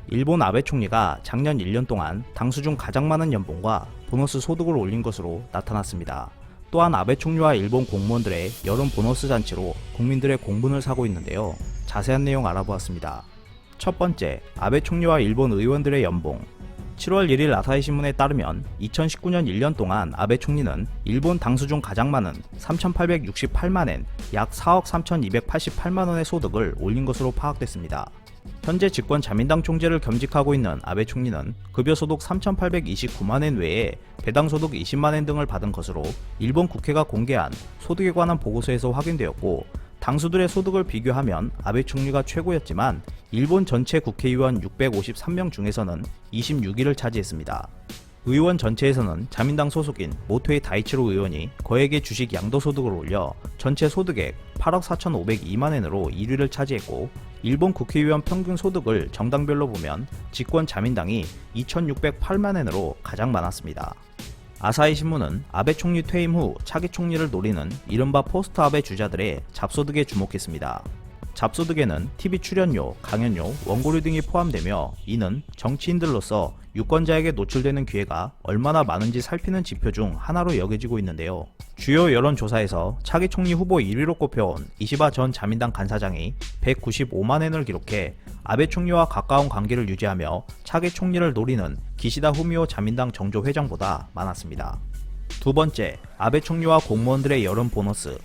일본 아베 총리가 작년 1년 동안 당수 중 가장 많은 연봉과 보너스 소득을 올린 것으로 나타났습니다. 또한 아베 총리와 일본 공무원들의 여름 보너스 잔치로 국민들의 공분을 사고 있는데요. 자세한 내용 알아보았습니다. 첫 번째, 아베 총리와 일본 의원들의 연봉. 7월 1일 아사히 신문에 따르면 2019년 1년 동안 아베 총리는 일본 당수 중 가장 많은 3,868만엔, 약 4억 3,288만원의 소득을 올린 것으로 파악됐습니다. 현재 집권 자민당 총재를 겸직하고 있는 아베 총리는 급여소득 3,829만엔 외에 배당소득 20만엔 등을 받은 것으로 일본 국회가 공개한 소득에 관한 보고서에서 확인되었고, 당수들의 소득을 비교하면 아베 총리가 최고였지만 일본 전체 국회의원 653명 중에서는 26위를 차지했습니다. 의원 전체에서는 자민당 소속인 모토이 다이치로 의원이 거액의 주식 양도소득을 올려 전체 소득액 8억 4,502만엔으로 1위를 차지했고, 일본 국회의원 평균 소득을 정당별로 보면 집권 자민당이 2,608만엔으로 가장 많았습니다. 아사히 신문은 아베 총리 퇴임 후 차기 총리를 노리는 이른바 포스트 아베 주자들의 잡소득에 주목했습니다. 잡소득에는 TV 출연료, 강연료, 원고료 등이 포함되며 이는 정치인들로서 유권자에게 노출되는 기회가 얼마나 많은지 살피는 지표 중 하나로 여겨지고 있는데요. 주요 여론조사에서 차기 총리 후보 1위로 꼽혀온 이시바 전 자민당 간사장이 195만엔을 기록해 아베 총리와 가까운 관계를 유지하며 차기 총리를 노리는 기시다 후미오 자민당 정조 회장보다 많았습니다. 두 번째, 아베 총리와 공무원들의 여름 보너스.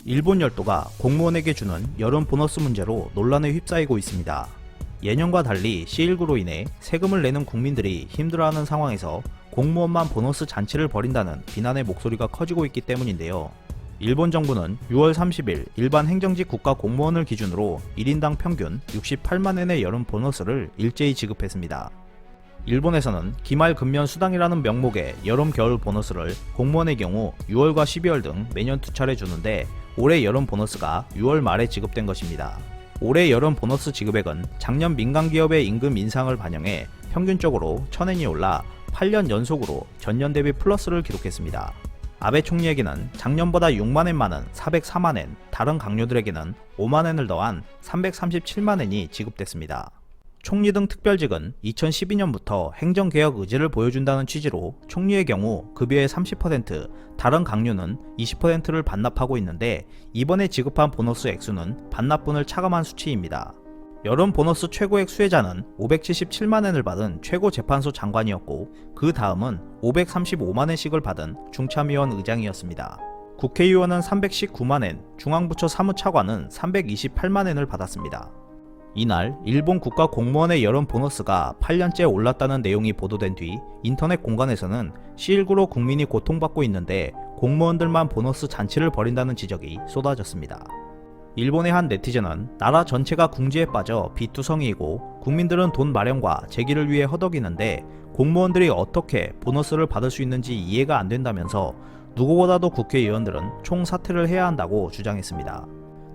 일본 열도가 공무원에게 주는 여름 보너스 문제로 논란에 휩싸이고 있습니다. 예년과 달리 C19로 인해 세금을 내는 국민들이 힘들어하는 상황에서 공무원만 보너스 잔치를 벌인다는 비난의 목소리가 커지고 있기 때문인데요. 일본 정부는 6월 30일 일반 행정직 국가 공무원을 기준으로 1인당 평균 68만엔의 여름 보너스를 일제히 지급했습니다. 일본에서는 기말 근면 수당이라는 명목의 여름 겨울 보너스를 공무원의 경우 6월과 12월 등 매년 2차례 주는데, 올해 여름 보너스가 6월 말에 지급된 것입니다. 올해 여름 보너스 지급액은 작년 민간기업의 임금 인상을 반영해 평균적으로 1,000엔이 올라 8년 연속으로 전년 대비 플러스를 기록했습니다. 아베 총리에게는 작년보다 6만엔 많은 404만엔, 다른 강요들에게는 5만엔을 더한 337만엔이 지급됐습니다. 총리 등 특별직은 2012년부터 행정개혁 의지를 보여준다는 취지로 총리의 경우 급여의 30%, 다른 강요는 20%를 반납하고 있는데, 이번에 지급한 보너스 액수는 반납분을 차감한 수치입니다. 여름 보너스 최고액 수혜자는 577만엔을 받은 최고재판소 장관이었고, 그 다음은 535만엔씩을 받은 중참위원 의장이었습니다. 국회의원은 319만엔, 중앙부처 사무차관은 328만엔을 받았습니다. 이날 일본 국가 공무원의 여름 보너스가 8년째 올랐다는 내용이 보도된 뒤 인터넷 공간에서는 C19로 국민이 고통받고 있는데 공무원들만 보너스 잔치를 벌인다는 지적이 쏟아졌습니다. 일본의 한 네티즌은 나라 전체가 궁지에 빠져 비투성이이고 국민들은 돈 마련과 재기를 위해 허덕이는데 공무원들이 어떻게 보너스를 받을 수 있는지 이해가 안 된다면서 누구보다도 국회의원들은 총사퇴를 해야 한다고 주장했습니다.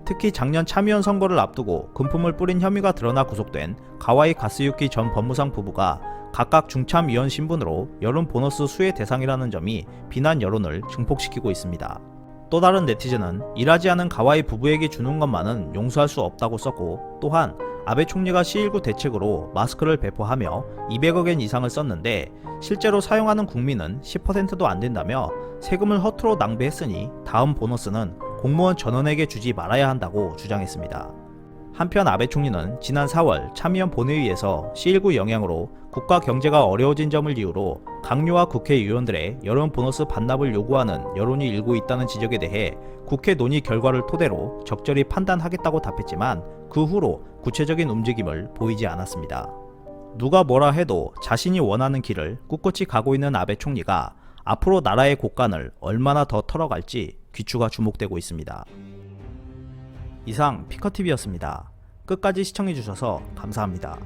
특히 작년 참의원 선거를 앞두고 금품을 뿌린 혐의가 드러나 구속된 가와이 가스유키 전 법무상 부부가 각각 중참위원 신분으로 여름 보너스 수혜 대상이라는 점이 비난 여론을 증폭시키고 있습니다. 또 다른 네티즌은 일하지 않은 가와이 부부에게 주는 것만은 용서할 수 없다고 썼고, 또한 아베 총리가 C19 대책으로 마스크를 배포하며 200억엔 이상을 썼는데 실제로 사용하는 국민은 10%도 안 된다며 세금을 허투루 낭비했으니 다음 보너스는 공무원 전원에게 주지 말아야 한다고 주장했습니다. 한편 아베 총리는 지난 4월 참의원 본회의에서 C19 영향으로 국가 경제가 어려워진 점을 이유로 강요와 국회의원들의 여름 보너스 반납을 요구하는 여론이 일고 있다는 지적에 대해 국회 논의 결과를 토대로 적절히 판단하겠다고 답했지만 그 후로 구체적인 움직임을 보이지 않았습니다. 누가 뭐라 해도 자신이 원하는 길을 꿋꿋이 가고 있는 아베 총리가 앞으로 나라의 곳간을 얼마나 더 털어갈지 귀추가 주목되고 있습니다. 이상 피커TV였습니다. 끝까지 시청해주셔서 감사합니다.